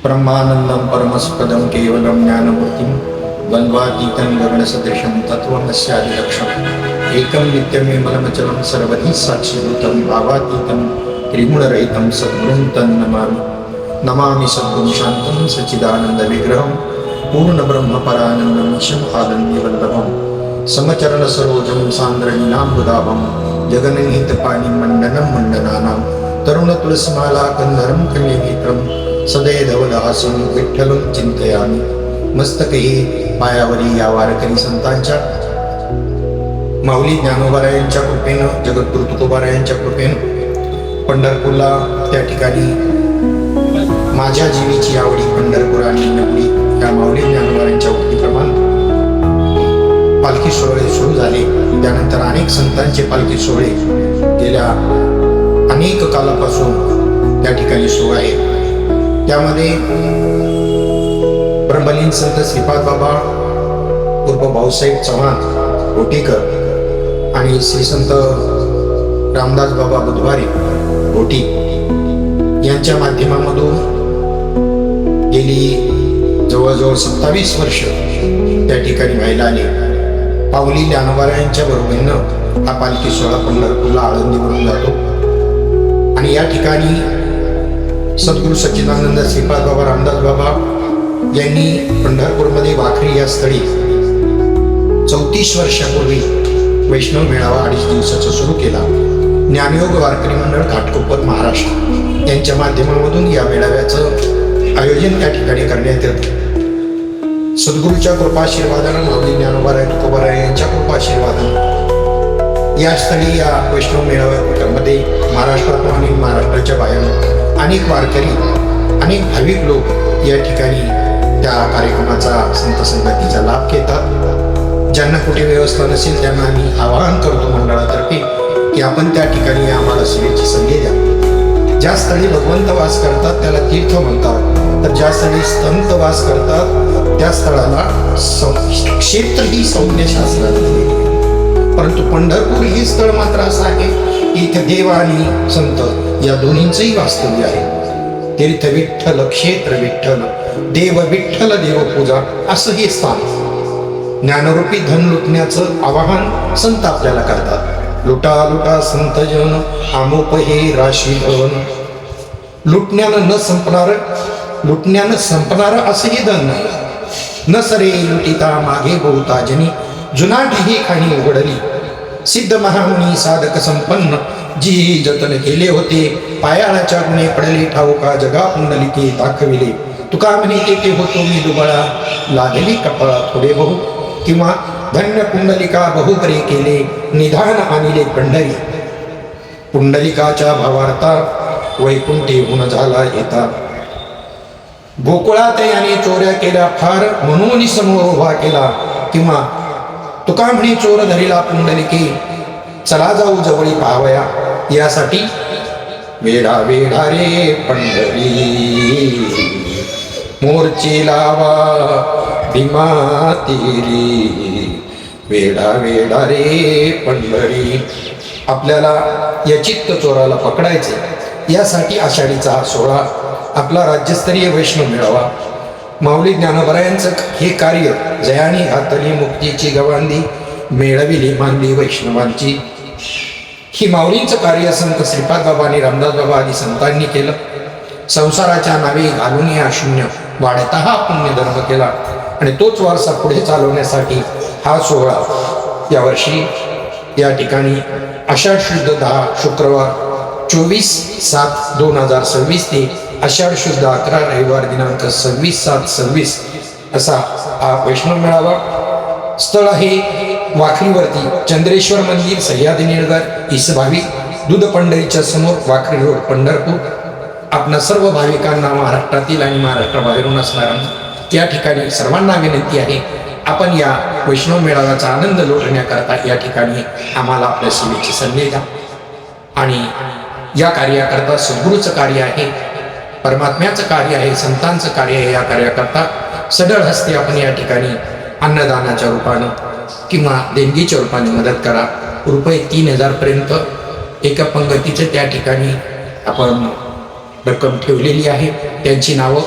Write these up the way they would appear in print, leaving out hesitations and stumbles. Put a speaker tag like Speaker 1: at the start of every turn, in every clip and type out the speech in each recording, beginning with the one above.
Speaker 1: ब्रह्मानंदं परमसुखदं केवलं ज्ञानमूर्तिं द्वन्द्वातीतं गगनसदृशं तत्त्वमस्यादिलक्ष्यम् एकं नित्यमेवमचलं सर्वधि साक्षिभूतं भावातीतं त्रिगुणरहितं सद्गुरुं तन्नमामि। नमामि सद्गुरुं शान्तं सच्चिदानन्दविग्रहं पूर्णब्रह्मपरानन्दमीशम् आनन्दवल्लभं समचरणसरोजं सान्द्रनीलाम्बुदाभं जगन्निहितपाणिं मण्डनं मण्डनानां तरुणतुलसीमाला गन्धर्वं कन्यमित्रं सदैधवदासं विठ्ठलं चिंतयामि। मस्तके पायावरी या वारकरी संतांच्या माऊली ज्ञानोबारायांच्या कृपेनं, जगद्गुरु तुकोबारायांच्या कृपेनं पंढरपूरला त्या ठिकाणी माझ्या जीवीची आवडी पंढरपूर आणि नवडी या माऊली ज्ञानोबारायांच्या वतीप्रमाणे पालखी सोहळे सुरू झाले। त्यानंतर अनेक संतांचे पालखी सोहळे गेल्या अनेक कालापासून त्या ठिकाणी सुरू आहे। त्यामध्ये ब्रह्मलीन संत श्रीपाद बाबा उर्फ भाऊसाहेब चव्हाण घोटीकर आणि श्री संत रामदास बाबा बुधवारी घोटी यांच्या माध्यमामधून गेली जवळजवळ 27 वर्ष त्या ठिकाणी व्हायला आले। पावली ज्ञानोबारायांच्या बरोबरीनं हा पालखी सोहळा पंढरपूरला आळंदीवरून जातो आणि या ठिकाणी सद्गुरु सच्चिदानंद श्रीपाद बाबा रामदास बाबा यांनी पंढरपूरमध्ये वाखरी या स्थळी 34 वर्षापूर्वी वैष्णव मेळावा 2.5 दिवसाचा सुरू केला। ज्ञानयोग वारकरी मंडळ घाटकोपर महाराष्ट्र यांच्या माध्यमामधून या मेळाव्याचं आयोजन त्या ठिकाणी करण्यात येतं। सद्गुरूच्या कृपाशीर्वादानं माऊली ज्ञानोबाराय तुकोबाराय यांच्या कृपाशीर्वादानं या स्थळी या वैष्णव मेळाव्यामध्ये महाराष्ट्रातून आणि महाराष्ट्राच्या बाहेर अनेक वारकरी, अनेक भाविक लोक या ठिकाणी त्या कार्यक्रमाचा संत संगतीचा लाभ घेतात। ज्यांना कुठे व्यवस्था नसेल त्यांना आम्ही आवाहन करतो मंडळातर्फे की आपण त्या ठिकाणी आम्हाला सेवेची संधी द्या। ज्या स्थळी भगवंत वास करतात त्याला तीर्थ म्हणतात, तर ज्या स्थळी संत वास करतात त्या स्थळाला क्षेत्र ही संज्ञा शास्त्रात दिली। परंतु पंढरपूर हे स्थळ मात्र असं आहे की इथे देव आणि संत या दोन्हींचंही वास्तव्य आहे। तीर्थ विठ्ठल, क्षेत्र विठ्ठल, देव विठ्ठल, देव पूजा असं हे स्थान। ज्ञानरूपी धन लुटण्याचं आवाहन संत आपल्याला करतात। लुटा लुटा संत जन आमोप हे राशी धन, लुटण्यानं संपणार असं हे धन नाही। न सरे लुटिता मागे बहुताजनी, जुनाट ही खाणी उघडली। सिद्ध महामुनी साधक संपन्न जी जतन केले होते, पायाळाच्या गुणे पडले ठाऊका जगा पुंडलिके दाखविले। तुका म्हणे ते होतो मी दुबळा, लागली कपाळा थोडे बहु, किंवा धन्य पुंडलिका बहुबरे केले, निधान आणले पंढरी। पुंडलिकाच्या भावार्था वैकुंठेहून झाला येता, गोकुळात याने चोऱ्या केल्या फार म्हणून समोर उभा केला। किंवा तुका म्हणे चोर धरिला पुंडलिके, चला जाऊ जवळी पाहावया। यासाठी वेढा वेढा रे पंढरी, मोर्चे लावा भीमा तीरी, वेढा वेढा रे पंढरी। आपल्याला या चित्त चोराला पकडायचे, यासाठी आषाढीचा हा सोहळा आपला राज्यस्तरीय वैष्णव मेळावा माऊली ज्ञानोबारायांचं हे कार्य जयानी हातली मुक्तीची गवांदी मेळविली मानली वैष्णवांची। ही माऊलींचं कार्य संत श्रीपाद बाबा आणि रामदास बाबा आदी संतांनी केलं। संसाराच्या नावे घालून या शून्य वाढता हा पुण्यधर्म केला आणि तोच वारसा पुढे चालवण्यासाठी हा सोहळा यावर्षी या ठिकाणी आषाढ शुद्ध 10 शुक्रवार 24/7/2026 ते आषाढ शुद्ध 11 रविवार दिनांक 26/7/26 असा हा वैष्णव मेळावा। स्थळ आहे वाखरीवरती चंद्रेश्वर मंदिर, सह्याद्री नगर, इसभावी दूध पंढरीच्या समोर, वाखरी रोड, पंढरपूर। आपणा सर्व भाविकांना महाराष्ट्रातील आणि महाराष्ट्राबाहेरून असणाऱ्यांना या ठिकाणी सर्वांना विनंती आहे, आपण या वैष्णव मेळाव्याचा आनंद लुटण्याकरता या ठिकाणी आम्हाला आपल्या सेवेची संधी द्या। आणि या कार्याकरता सद्गुरूचं कार्य आहे, परमात्म्याचं कार्य आहे, संतांचं कार्य आहे। या कार्याकरता सढळ हस्ते आपण या ठिकाणी अन्नदानाच्या रूपानं किंवा देणगीच्या रूपाने मदत करा। ₹3000 पर्यंत एका पंगतीचं त्या ठिकाणी आपण रक्कम ठेवलेली आहे। त्यांची नावं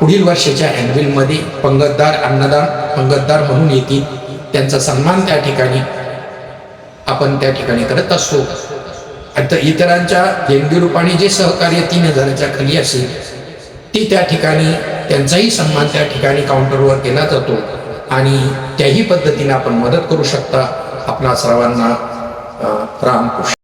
Speaker 1: पुढील वर्षाच्या ॲन्युअलमध्ये पंगतदार अन्नदान पंगतदार म्हणून येतील. त्यांचा सन्मान त्या ठिकाणी आपण त्या ठिकाणी करत असतो. आता इतरांच्या देणगी रूपाने जे सहकार्य 3,000च्या खाली असेल ती त्या ठिकाणी त्यांचाही सन्मान त्या ठिकाणी काउंटरवर केला जातो आणि त्याही पद्धतीने आपण मदत करू शकता. आपणा सर्वांना रामकृष्ण.